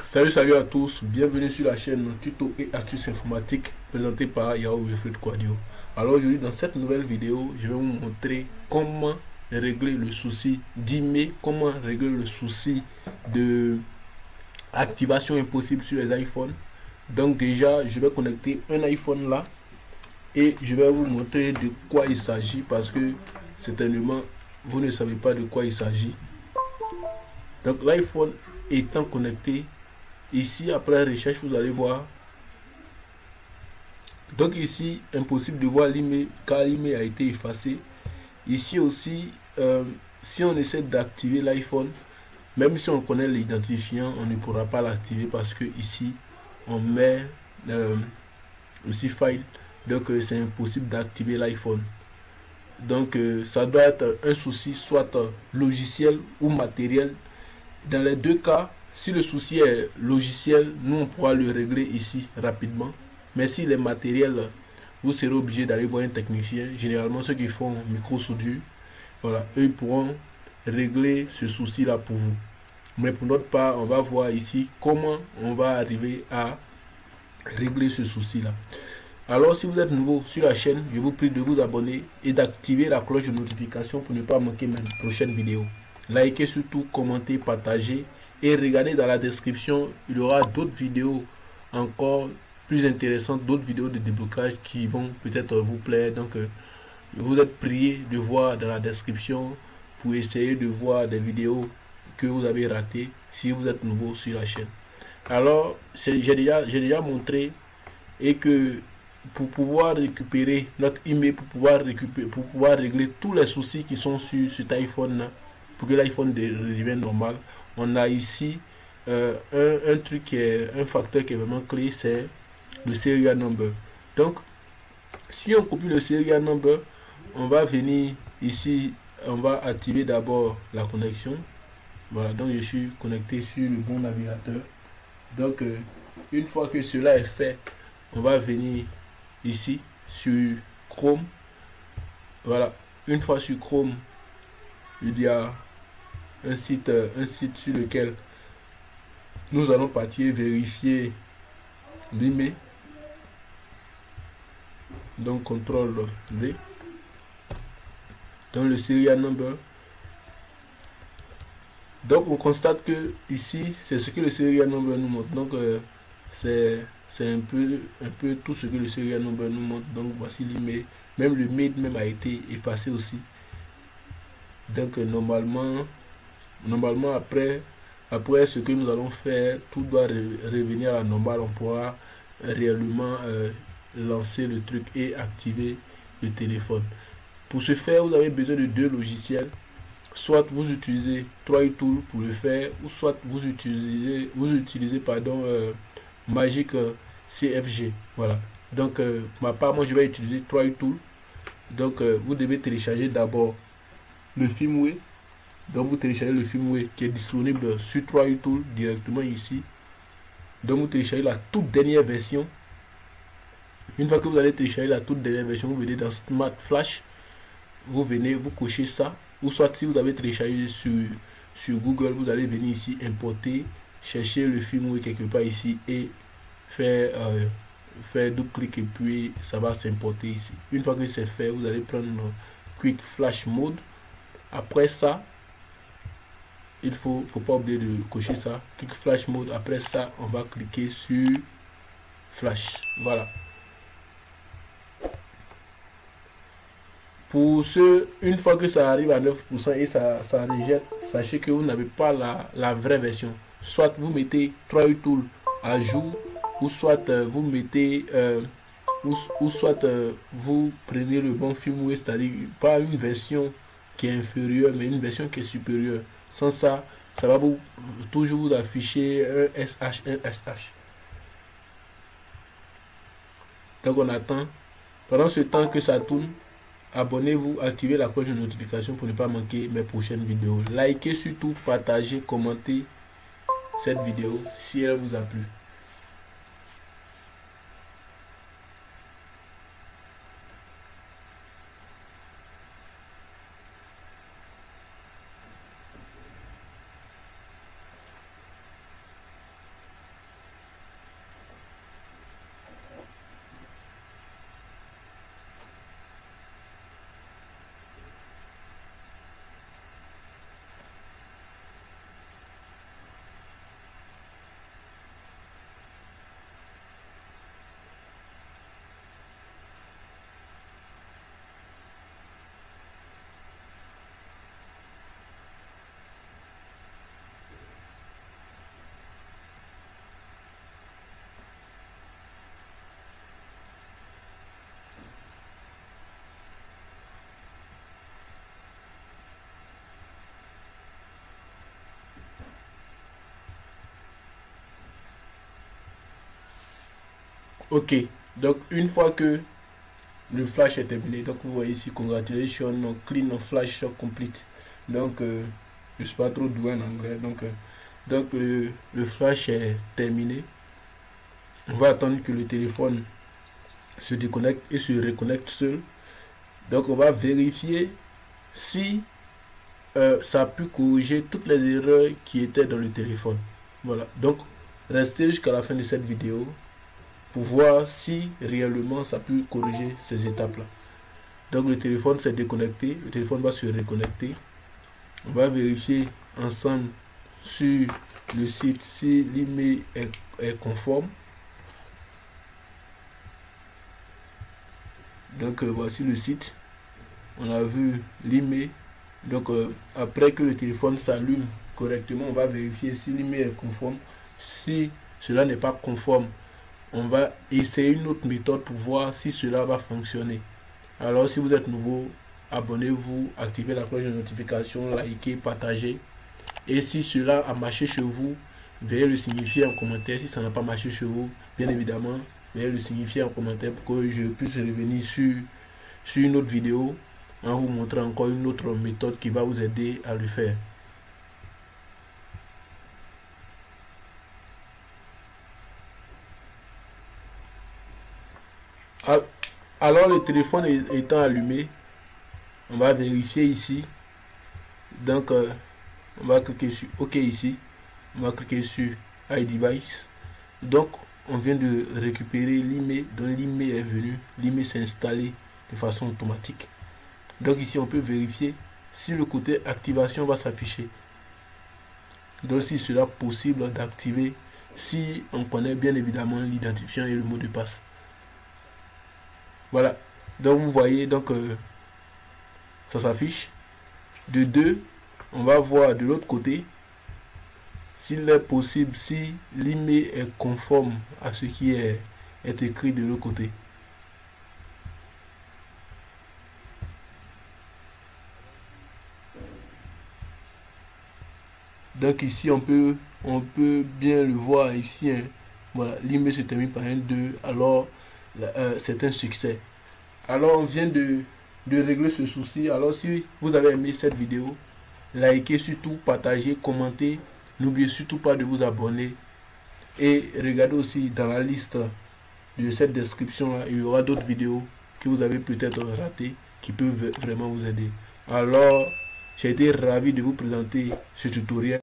Salut à tous, bienvenue sur la chaîne Tuto et Astuces Informatiques présentée par Yao Wilfred Quadio. Alors aujourd'hui dans cette nouvelle vidéo, je vais vous montrer comment régler le souci d'email, comment régler le souci de activation impossible sur les iPhones. Donc déjà, je vais connecter un iPhone là et je vais vous montrer de quoi il s'agit parce que certainement vous ne savez pas de quoi il s'agit. Donc l'iPhone étant connecté, ici après recherche vous allez voir, donc ici impossible de voir l'email car l'email a été effacé. Ici aussi si on essaie d'activer l'iPhone, même si on connaît l'identifiant, on ne pourra pas l'activer parce que ici on met aussi file, donc c'est impossible d'activer l'iPhone. Donc ça doit être un souci soit logiciel ou matériel. Dans les deux cas, si le souci est logiciel, nous on pourra le régler ici rapidement. Mais si les matériels, vous serez obligé d'aller voir un technicien. Généralement ceux qui font micro-soudure, voilà, eux ils pourront régler ce souci là pour vous. Mais pour notre part, on va voir ici comment on va arriver à régler ce souci là. Alors si vous êtes nouveau sur la chaîne, je vous prie de vous abonner et d'activer la cloche de notification pour ne pas manquer mes prochaines vidéos. Likez surtout, commentez, partagez et regardez dans la description, il y aura d'autres vidéos encore plus intéressantes, d'autres vidéos de déblocage qui vont peut-être vous plaire. Donc vous êtes priés de voir dans la description pour essayer de voir des vidéos que vous avez ratées si vous êtes nouveau sur la chaîne. Alors j'ai déjà montré et que pour pouvoir récupérer notre email, pour pouvoir régler tous les soucis qui sont sur cet iPhone là, pour que l'iPhone redevienne normal, on a ici un truc qui est un facteur qui est vraiment clé, c'est le serial number. Donc si on copie le serial number, on va venir ici, on va activer d'abord la connexion. Voilà, donc je suis connecté sur le bon navigateur. Donc une fois que cela est fait, on va venir ici sur Chrome. Voilà, une fois sur Chrome, il y a un site sur lequel nous allons partir vérifier l'email. Donc CTRL V, dans le serial number. Donc on constate que ici c'est ce que le serial number nous montre. Donc c'est un peu tout ce que le serial number nous montre. Donc voici l'email, même le mail même a été effacé aussi. Donc normalement après ce que nous allons faire, tout doit revenir à la normale. On pourra réellement lancer le truc et activer le téléphone. Pour ce faire, vous avez besoin de deux logiciels. Soit vous utilisez TroyTool pour le faire, ou soit vous utilisez Magic CFG. Voilà. Donc pour ma part, moi je vais utiliser TroyTool. Donc vous devez télécharger d'abord le firmware. Donc vous téléchargez le firmware qui est disponible sur TroyTool directement ici. Donc vous téléchargez la toute dernière version. Une fois que vous allez télécharger la toute dernière version, vous venez dans Smart Flash, vous venez, vous cochez ça. Ou soit si vous avez téléchargé sur Google, vous allez venir ici, importer, chercher le firmware quelque part ici et faire double-clic et puis ça va s'importer ici. Une fois que c'est fait, vous allez prendre Quick Flash Mode. Après ça, il faut pas oublier de cocher ça, Quick Flash Mode. Après ça, on va cliquer sur Flash. Voilà. Pour ce, une fois que ça arrive à 9% et ça rejette, sachez que vous n'avez pas la vraie version. Soit vous mettez TroyTool à jour, ou soit vous mettez ou soit vous prenez le bon firmware, c'est-à-dire pas une version qui est inférieure, mais une version qui est supérieure. Sans ça, ça va toujours vous afficher un SH, un SH. Donc on attend. Pendant ce temps que ça tourne, abonnez-vous, activez la cloche de notification pour ne pas manquer mes prochaines vidéos. Likez surtout, partagez, commentez cette vidéo si elle vous a plu. Ok, donc une fois que le flash est terminé, donc vous voyez ici, congratulations, clean flash complete. Donc, je ne suis pas trop doué en anglais, donc le flash est terminé. On va attendre que le téléphone se déconnecte et se reconnecte seul. Donc, on va vérifier si ça a pu corriger toutes les erreurs qui étaient dans le téléphone. Voilà, donc restez jusqu'à la fin de cette vidéo pour voir si réellement ça a pu corriger ces étapes là. Donc le téléphone s'est déconnecté, le téléphone va se reconnecter. On va vérifier ensemble sur le site si l'email est conforme. Donc voici le site, on a vu l'email. Donc après que le téléphone s'allume correctement, on va vérifier si l'email est conforme. Si cela n'est pas conforme, on va essayer une autre méthode pour voir si cela va fonctionner. Alors si vous êtes nouveau, abonnez-vous, activez la cloche de notification, likez, partagez. Et si cela a marché chez vous, veuillez le signifier en commentaire. Si ça n'a pas marché chez vous, bien évidemment, veuillez le signifier en commentaire pour que je puisse revenir sur une autre vidéo en vous montrant encore une autre méthode qui va vous aider à le faire. Alors le téléphone étant allumé, on va vérifier ici. Donc on va cliquer sur OK ici. On va cliquer sur iDevice. Donc on vient de récupérer l'email, donc l'email est venu, l'email s'est installé de façon automatique. Donc ici on peut vérifier si le côté activation va s'afficher. Donc si cela possible d'activer, si on connaît bien évidemment l'identifiant et le mot de passe. Voilà, donc vous voyez, donc ça s'affiche. De deux, on va voir de l'autre côté s'il est possible, si l'email est conforme à ce qui est écrit de l'autre côté. Donc ici on peut bien le voir ici, hein. Voilà, l'email se termine par un 2, alors c'est un succès. Alors on vient de régler ce souci. Alors si vous avez aimé cette vidéo, likez surtout, partagez, commentez. N'oubliez surtout pas de vous abonner. Et regardez aussi dans la liste de cette description là, il y aura d'autres vidéos que vous avez peut-être ratées qui peuvent vraiment vous aider. Alors j'ai été ravi de vous présenter ce tutoriel.